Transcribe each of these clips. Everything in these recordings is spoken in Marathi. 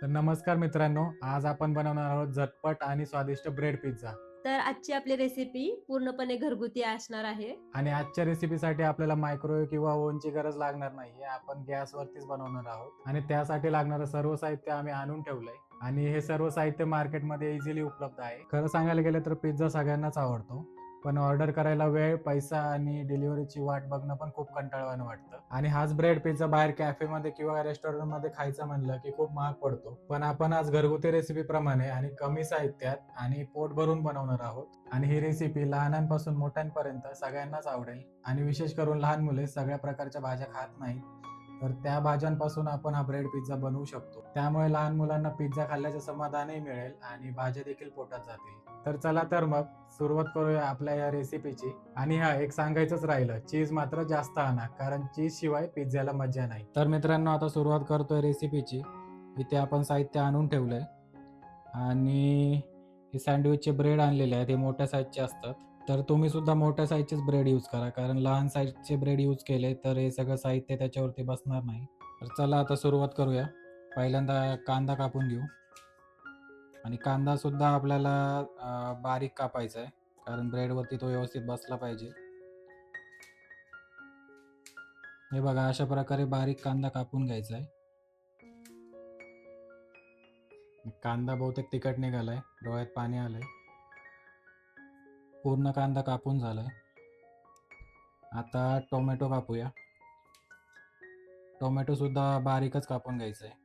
तर नमस्कार मित्रांनो, आज आपण बनवणार आहोत झटपट आणि स्वादिष्ट ब्रेड पिझ्झा. तर आजची आपली रेसिपी पूर्णपणे घरगुती असणार आहे. आणि आजच्या रेसिपीसाठी आपल्याला मायक्रोवेव्ह किंवा ओव्हनची गरज लागणार नाही. आपण गॅसवरतीच बनवणार आहोत आणि त्यासाठी लागणारं सर्व साहित्य आम्ही आणून ठेवलंय आणि हे सर्व साहित्य मार्केटमध्ये इझिली उपलब्ध आहे. खरं सांगायला गेलं तर पिझ्झा सगळ्यांनाच आवडतो. पण ऑर्डर करायला वेळ, पैसा आणि डिलिव्हरीची वाट बघणं पण खूप कंटाळवाणं वाटतं. आणि हाच ब्रेड पिझ्झा बाहेर कॅफेमध्ये किंवा रेस्टॉरंटमध्ये खायचं म्हणलं की खूप महाग पडतो. पण आपण आज घरगुती रेसिपी प्रमाणे आणि कमी साहित्यात आणि पोट भरून बनवणार आहोत. आणि ही रेसिपी लहानांपासून मोठ्यांपर्यंत सगळ्यांनाच आवडेल. आणि विशेष करून लहान मुले सगळ्या प्रकारच्या भाज्या खात नाहीत, तर त्या भाज्यांपासून आपण हा ब्रेड पिझ्झा बनवू शकतो. त्यामुळे लहान मुलांना पिझ्झा खाल्ल्याचं समाधानही मिळेल आणि भाज्या देखील पोटात जातील. तर चला तर मग सुरुवात करूया आपल्या या रेसिपीची. आणि हा एक सांगायचंच राहिलं, चीज मात्र जास्त आणा, कारण चीज शिवाय पिझ्झ्याला मजा नाही. तर मित्रांनो, आता सुरुवात करतोय रेसिपीची. इथे आपण साहित्य आणून ठेवलंय आणि हे सँडविचचे ब्रेड आणलेले आहेत. हे मोठ्या साईजचे असतात. तर तुम्ही सुद्धा मोठ्या साईजचेच ब्रेड यूज करा, कारण लहान साईजचे ब्रेड यूज केले तर हे सगळं साहित्य त्याच्यावरती बसणार नाही. तर चला आता सुरुवात करूया. पहिल्यांदा कांदा कापून घेऊ आणि कांदा सुद्धा आपल्याला बारीक कापायचा आहे, कारण ब्रेडवरती तो व्यवस्थित बसला पाहिजे. हे बघा, अशा प्रकारे बारीक कांदा कापून घ्यायचा आहे. कांदा बहुतेक तिखट निघालाय, डोळ्यात पाणी आलंय. पूर्ण कांदा कापून झालाय. आता टोमॅटो कापूया. टोमॅटो सुद्धा बारीकच कापून घ्यायचा आहे.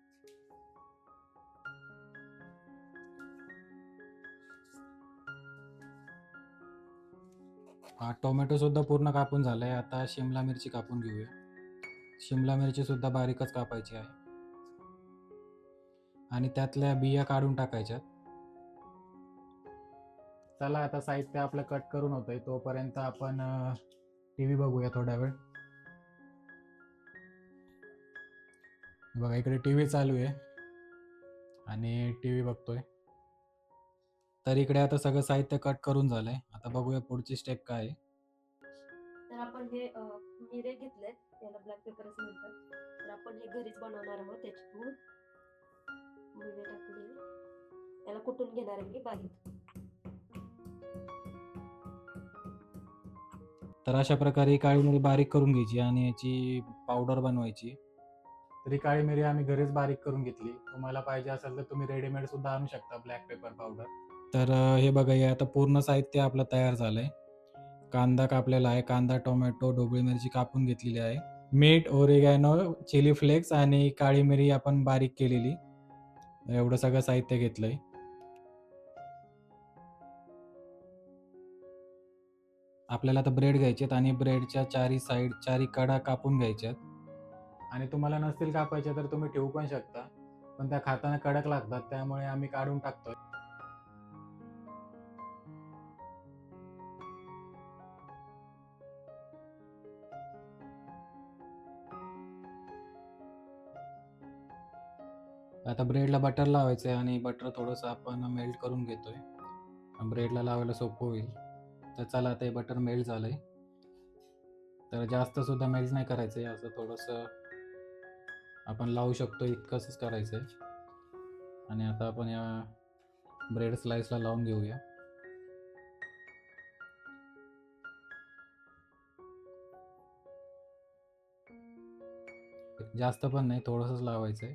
हा टोमॅटो सुद्धा पूर्ण कापून झालाय. आता शिमला मिरची कापून घेऊया. शिमला मिरची सुद्धा बारीकच कापायची आहे आणि त्यातल्या बिया काढून टाकायच्यात. चला आता साहित्य आपलं कट करून होतंय, तोपर्यंत आपण टीव्ही बघूया थोडा वेळ. बघा, इकडे टीव्ही चालू आहे आणि टीव्ही बघतोय. तर इकडे आता सगळं साहित्य कट करून झालंय. आता बघूया पुढची स्टेप काय आहे. तर आपण हे मिरे घेतलेत, याला ब्लॅक पेपर असं म्हणतात. तर आपण हे घरीच बनवणार आहोत. त्याची पूड मिरे टाकले, याला कुटून घेणार आहे मी बारीक. तर अशा प्रकारे काळी मिरी बारीक करून घ्यायची आणि याची पावडर बनवायची. तर ही काळी मिरी आम्ही घरीच बारीक करून घेतली. तुम्हाला पाहिजे असेल तर तुम्ही रेडीमेड सुद्धा आणू शकता ब्लॅक पेपर पावडर. तर हे बघा, हे आता पूर्ण साहित्य आपलं तयार झालंय. कांदा कापलेला आहे. कांदा, टोमॅटो, ढोबळी मिरची कापून घेतलेली आहे. मीठ, ओरिगॅनो, चिली फ्लेक्स आणि काळी मिरी आपण बारीक केलेली. एवढं सगळं साहित्य घेतलंय. आपल्याला आता ब्रेड घ्यायचेत आणि ब्रेडच्या चारी कडा कापून घ्यायच्यात. आणि तुम्हाला नसतील कापायचे तर तुम्ही ठेवू पण शकता, पण त्या खाताना कडक लागतात, त्यामुळे आम्ही काढून टाकतोय. आता ब्रेडला बटर लावायचं आहे आणि बटर थोडंसं आपण मेल्ट करून घेतोय. ब्रेडला लावायला सोपं होईल. तर चला, ते बटर मेल्ट झालंय. तर जास्त सुद्धा मेल्ट नाही करायचंय, असं थोडंसं आपण लावू शकतो इतकंच करायचंय. आणि आता आपण या ब्रेड स्लाइसला लावून घेऊया. जास्त पण नाही, थोडंसंच लावायचंय.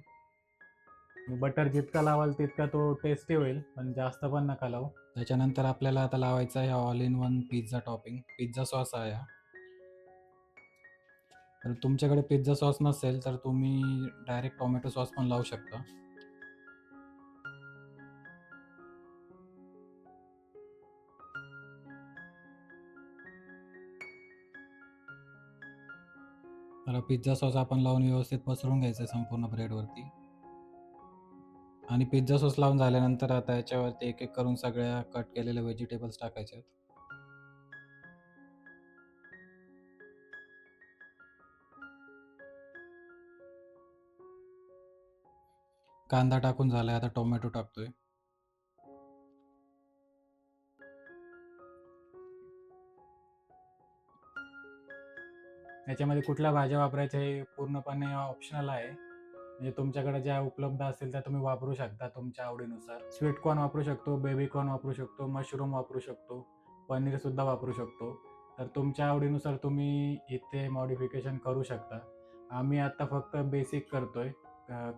बटर जितका लावाल तितका तो टेस्टी होईल, पण जास्त पण नका लावू. त्याच्यानंतर आपल्याला आता लावायचा आहे all in one pizza topping. Pizza sauce आहे हा. तर तुमच्याकडे पिझ्झा सॉस नसेल तर तुम्ही डायरेक्ट टोमॅटो सॉस पण लावू शकता. तर पिझ्झा सॉस आपण लावून व्यवस्थित पसरून घ्यायचं संपूर्ण ब्रेडवरती. आणि पिझ्झा सॉस लावून झाल्यानंतर आता याच्यावरती एक एक करून सगळ्या कट केलेल्या व्हेजिटेबल्स टाकायचे आहेत. कांदा टाकून झालाय, आता टोमॅटो टाकतोय. याच्यामध्ये कुठल्या भाज्या वापरायच्या हे पूर्णपणे ऑप्शनल आहे. म्हणजे तुमच्याकडे ज्या उपलब्ध असतील त्या तुम्ही वापरू शकता तुमच्या आवडीनुसार. स्वीट कॉर्न वापरू शकतो, बेबी कॉर्न वापरू शकतो, मशरूम वापरू शकतो, पनीर सुद्धा वापरू शकतो. तर तुमच्या आवडीनुसार तुम्ही इथे मॉडिफिकेशन करू शकता. आम्ही आता फक्त बेसिक करतोय,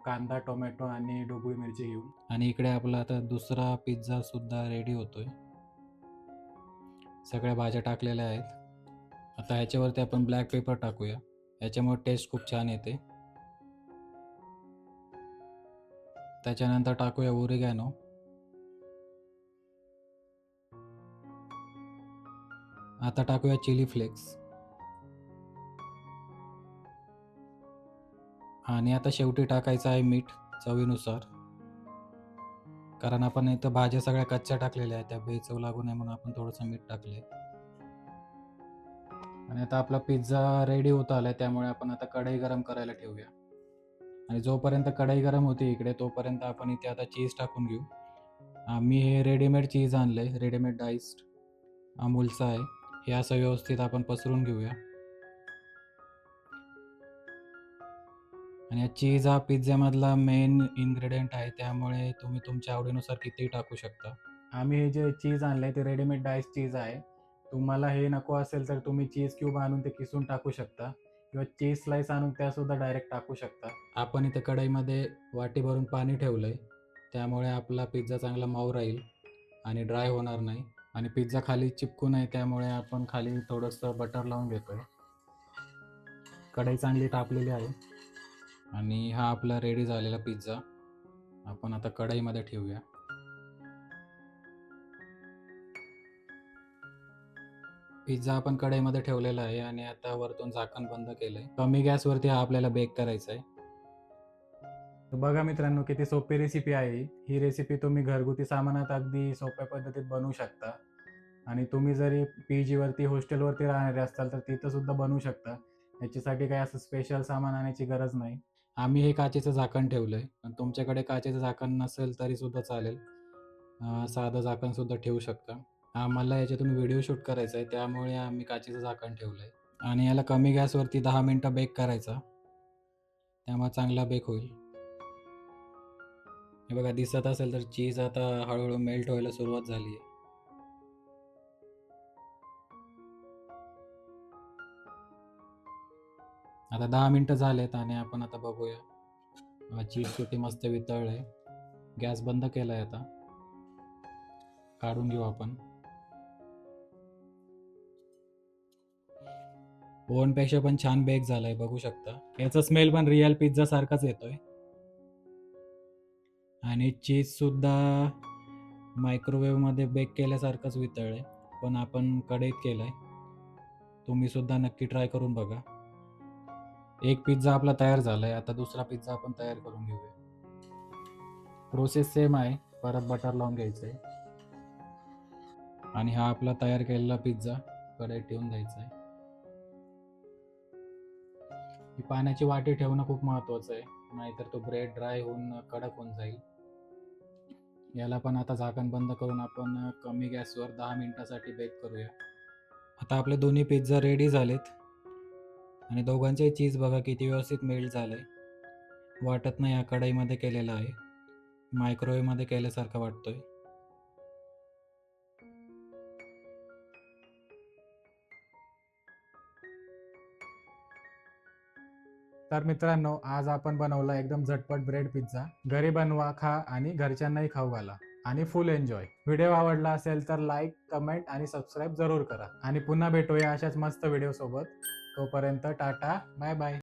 कांदा, टोमॅटो आणि ढोबळी मिरची घेऊन. आणि इकडे आपला आता दुसरा पिझ्झा सुद्धा रेडी होतोय. सगळ्या भाज्या टाकलेल्या आहेत. आता ह्याच्यावरती आपण ब्लॅक पेपर टाकूया, याच्यामुळे टेस्ट खूप छान येते. त्याच्यानंतर टाकूया ओरिगॅनो. आता टाकूया चिली फ्लेक्स. आणि आता शेवटी टाकायचं आहे मीठ चवीनुसार, कारण आपण इथं भाज्या सगळ्या कच्च्या टाकलेल्या आहेत, त्या बेचव लागू नये म्हणून आपण थोडंसं मीठ टाकले. आणि आता आपला पिझ्झा रेडी होत आलाय, त्यामुळे आपण आता कढई गरम करायला ठेवूया. आणि जोपर्यंत कढई गरम होती इकडे, तोपर्यंत आपण इथे आता चीज टाकून घेऊ. आम्ही हे रेडीमेड चीज आणलंय, रेडीमेड डाईस्ड अमूलचं आहे. हे असं व्यवस्थित आपण पसरून घेऊया. आणि चीज हा पिझ्झ्यामधला मेन इन्ग्रेडियंट आहे, त्यामुळे तुम्ही तुमच्या आवडीनुसार कितीही टाकू शकता. आम्ही हे जे चीज आणलंय ते रेडीमेड डाईस चीज आहे. तुम्हाला हे नको असेल तर तुम्ही चीज क्यूब आणून ते किसून टाकू शकता, किंवा चीज स्लाइस आणून त्यासुद्धा डायरेक्ट टाकू शकता. आपण इथे कढईमध्ये वाटी भरून पाणी ठेवलंय, त्यामुळे आपला पिझ्झा चांगला मऊ राहील आणि ड्राय होणार नाही. आणि पिझ्झा खाली चिपकू नये, त्यामुळे आपण खाली थोडंसं बटर लावून घेतोय. कढई चांगली तापलेली आहे. आणि हा आपला रेडी झालेला पिझ्झा आपण आता कढईमध्ये ठेवूया. पिझ्झा आपण कढईमध्ये ठेवलेला आहे आणि आता वरतून झाकण बंद केलंय. कमी गॅसवरती हा आपल्याला बेक करायचा आहे. बघा मित्रांनो, किती सोपी रेसिपी आहे ही. रेसिपी तुम्ही घरगुती सामानात अगदी सोप्या पद्धतीत बनवू शकता. आणि तुम्ही जरी PG वरती, हॉस्टेलवरती राहणारे असाल तर तिथं सुद्धा बनवू शकता. याच्यासाठी काही असं स्पेशल सामान आणायची गरज नाही. आम्ही हे काचेचं झाकण ठेवलंय, पण तुमच्याकडे काचेचं झाकण नसेल तरी सुद्धा चालेल. साधं झाकण सुद्धा ठेवू शकता. आम्हाला याच्यातून व्हिडिओ शूट करायचा आहे, त्यामुळे आम्ही काचेचं झाकण ठेवलंय. आणि याला कमी गॅसवरती 10 मिनिटं बेक करायचा, त्यामुळे चांगला बेक होईल. हे बघा, दिसत असेल तर चीज आता हळूहळू मेल्ट व्हायला सुरुवात झाली आहे. आता 10 मिनिटं झालेत आणि आपण आता बघूया. चीज किती मस्त वितळलंय. गॅस बंद केलाय. आता काढून घेऊ आपण. ओव्हनपेक्षा पण छान बेक झालाय, बघू शकता. याचा स्मेल पण रिअल पिझ्झा सारखाच येतोय. आणि चीज सुद्धा मायक्रोवेव्ह मध्ये बेक केल्यासारखंच वितळलंय, पण आपण कढईत केलंय. तुम्ही सुद्धा नक्की ट्राय करून बघा. एक पिझ्झा आपला तयार झालाय. आता दुसरा पिझ्झा आपण तयार करून घेऊया. प्रोसेस सेम आहे, परत बटर लावून घ्यायचंय. आणि हा आपला तयार केलेला पिझ्झा कढईत ठेवून द्यायचा आहे. ही पाण्याची वाटी ठेवणं खूप महत्वाचं आहे, नाहीतर तो ब्रेड ड्राय होऊन कडक होऊन जाईल. याला पण आता झाकण बंद करून आपण कमी गॅसवर 10 मिनिटासाठी बेक करूया. आता आपले दोन्ही पिझ्झा रेडी झालेत. आणि दोघांचे चीज बघा किती व्यवस्थित मेल्ट झालंय. वाटत नाही हा कढईमध्ये केलेला आहे, मायक्रोवेव्ह मध्ये केल्यासारखा वाटतोय. तर मित्रांनो, आज आपण बनवला एकदम झटपट ब्रेड पिझ्झा. घरी बनवा, खा आणि घरच्यांनाही खाऊ घाला आणि फुल एन्जॉय. व्हिडिओ आवडला असेल तर लाईक, कमेंट आणि सबस्क्राईब जरूर करा. आणि पुन्हा भेटूया अशाच मस्त व्हिडिओ सोबत. तोपर्यंत टाटा, बाय बाय.